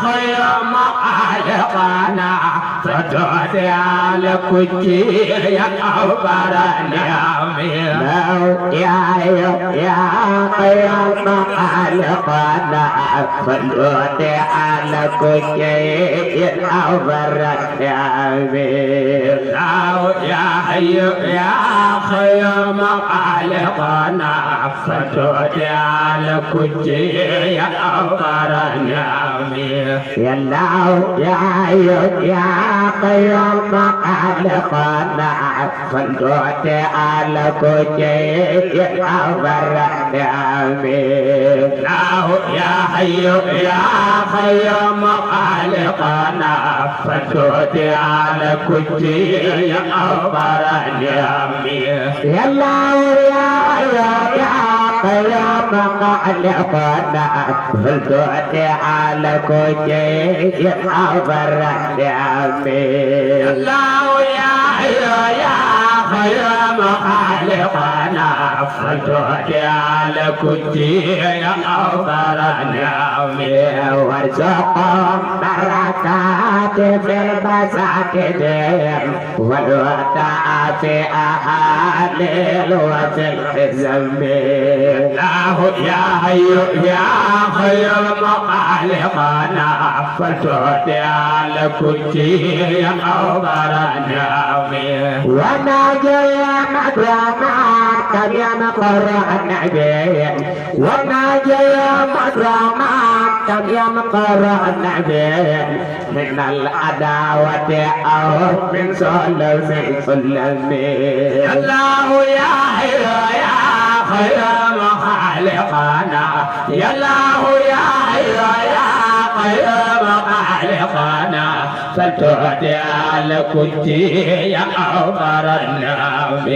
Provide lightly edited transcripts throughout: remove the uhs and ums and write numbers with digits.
خير مخالقنا فدعت على كتي يا أكبر النعم يا خير مخالقنا فدعت على كتي يا أكبر النعم يا حي يا خير مخالقنا فدعت على كتي يا أكبر النعم يا الله يا حي يا قيوم خالقنا فدعت على كتي يا أكبر النعم يا حي يا قيوم خالقنا فدعت على كتي يا أكبر النعم يا الله يا حي يا قيوم خالقنا فدعت على كتي يا أكبر النعم الله يا حي يا خير خالقنا فدعت على كتي يا أكبر النعم وارزقهم بركات في المساكن والوداع في أهالي الوطن الزمين الله يا حي يا خير خالقنا فدعت على كتي يا أكبر النعم وناجي مكرمات يا مقرع النبي وناجي مكرمات يا مقرع النبي من العداوة أو من سلم الله يا حي يا خير خالقنا يا الله يا حي يا خير خالقنا فدعت على كتي يا أكبر النعم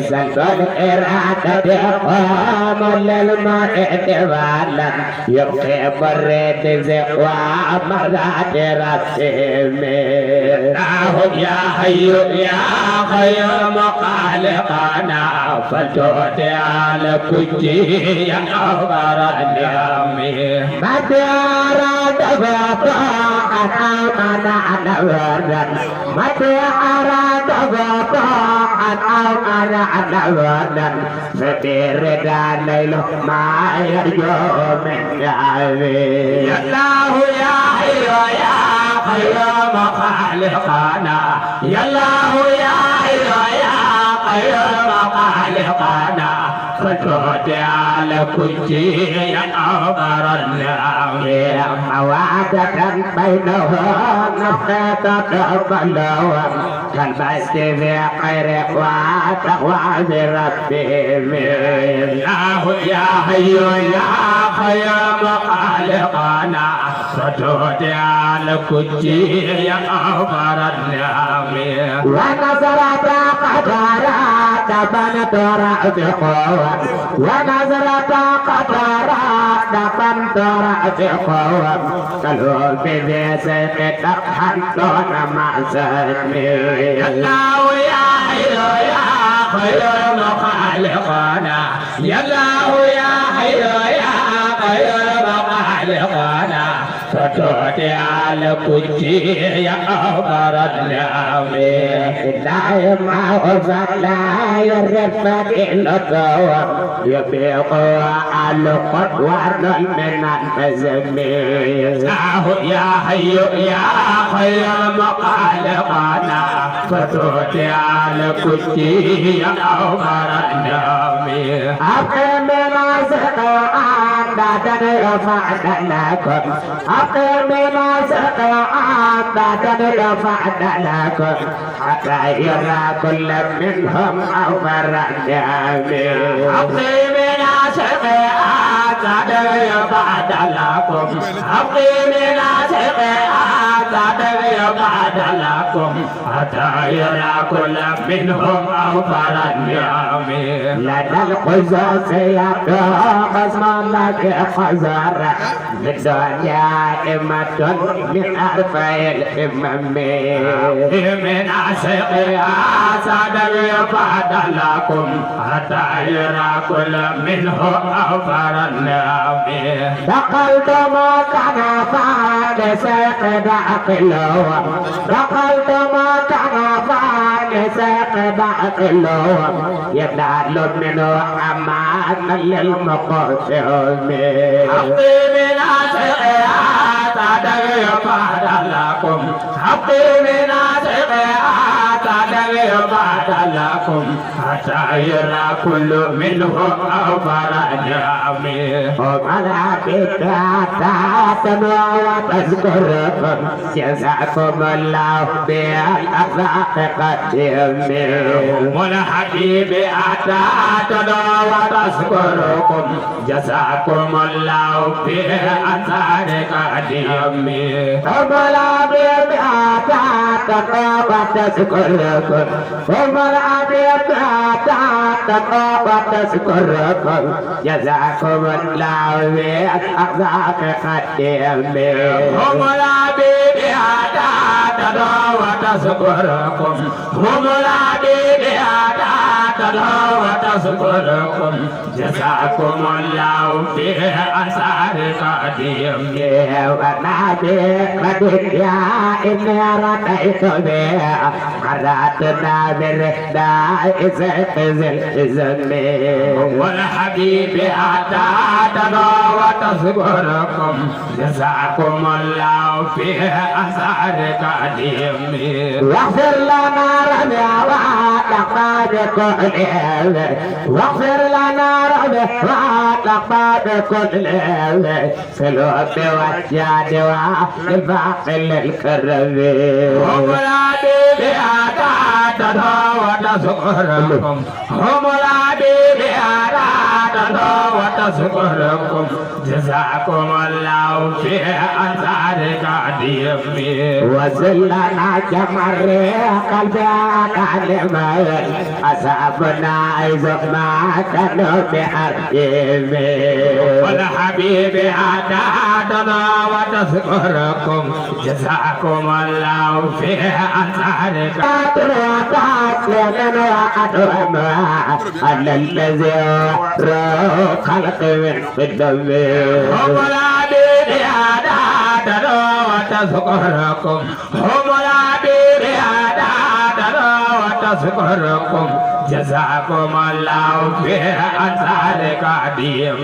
سلطان إرادة قام للمرء والا يبقي بريد زقوى مرات رسم يا حي يا خير خالقنا فدعت على كتي يا أكبر النعم متى أراد بطاعة أو أنا وردا فبرد الليل ما يرجو من عبيد يا الله يا حي يا قيوم خالقنا يا الله يا حي يا قيوم خالقنا فدعت على كتي يا أكبر النعم موعدة بينهم نفسك تقبلهم كالبست في خير وتقوى بربهم الله يا حي يا قيوم خالقنا فدعت على كتي يا أكبر النعم ونصرت قدرات بنت رأسهم ونظرة قطرات بنت رأسهم قالوا بذي سيف تقحنون مع سلمي الله يا حي يا خير خالقنا يا الله يا حي يا خير خالقنا فدعت على كتي يا أكبر النعم دائما وفلا يرفع الأطوار يبيق على قدوان من المزمير يا حي يا خير خالقنا فدعت على كتي يا أكبر النعم أقم رزق عادة رفعت لكم أقم رزق عادة رفعت لكم حتى يرى كل منهم أكبر النعم أقم رزق عادة رفعت لكم أقم رزق عادة رفعت لكم حتى يرى كل منهم أوفر النعم لدى القزاز يبدو لك خزر بالدنيا إمة من أرفع الإمم من عشق أسد يفعد لكم حتى يرى كل منه أوفر النعم دخلت ما كان فعل سيقضى عقله دخلت ما كان فعل سيقضى عقله ينال منه أمان للمقسم حقي من عشقات يفعل لكم حقي من عشقات يفعل لكم حتى يرى كل منه أوفر نعمه ومن بكاتا وتذكركم جزاكم الله بالأخلاق قديم والحبيب أتاتا وتذكركم جزاكم الله بالأثار قديم والحبيب أتاتا وتذكركم والحبيب أتاتا وتذكركم جزاكم الله بالأخلاق قديم هم العبيد أتاتا وتذكركم هم العبيد أتاتا وتذكركم جزاكم الله في أثار قديم ونبي يا إني رأيت بها مراتنا بالرداء زل والحبيب أتاتا وتذكركم جزاكم الله في أثار قديم واغفر لنا ربي وتقبل كل واغفر لنا ربي وتقبل كل في الوقت والجاد والباقي الكرم ومرادي بأتاتا وتذكركم هم العبيد أتاتا وتذكركم جزاكم الله في أثار قديم وزلنا جمر قلبي كلمة أصابنا إذا ما كانوا بحبيب والحبيب أتاتا وتذكركم جزاكم الله في أثار قديم أن الذي خلق من الدم هم العبيد أتاتا وتذكركم هم العبيد أتاتا وتذكركم جزاكم الله في أثار قديم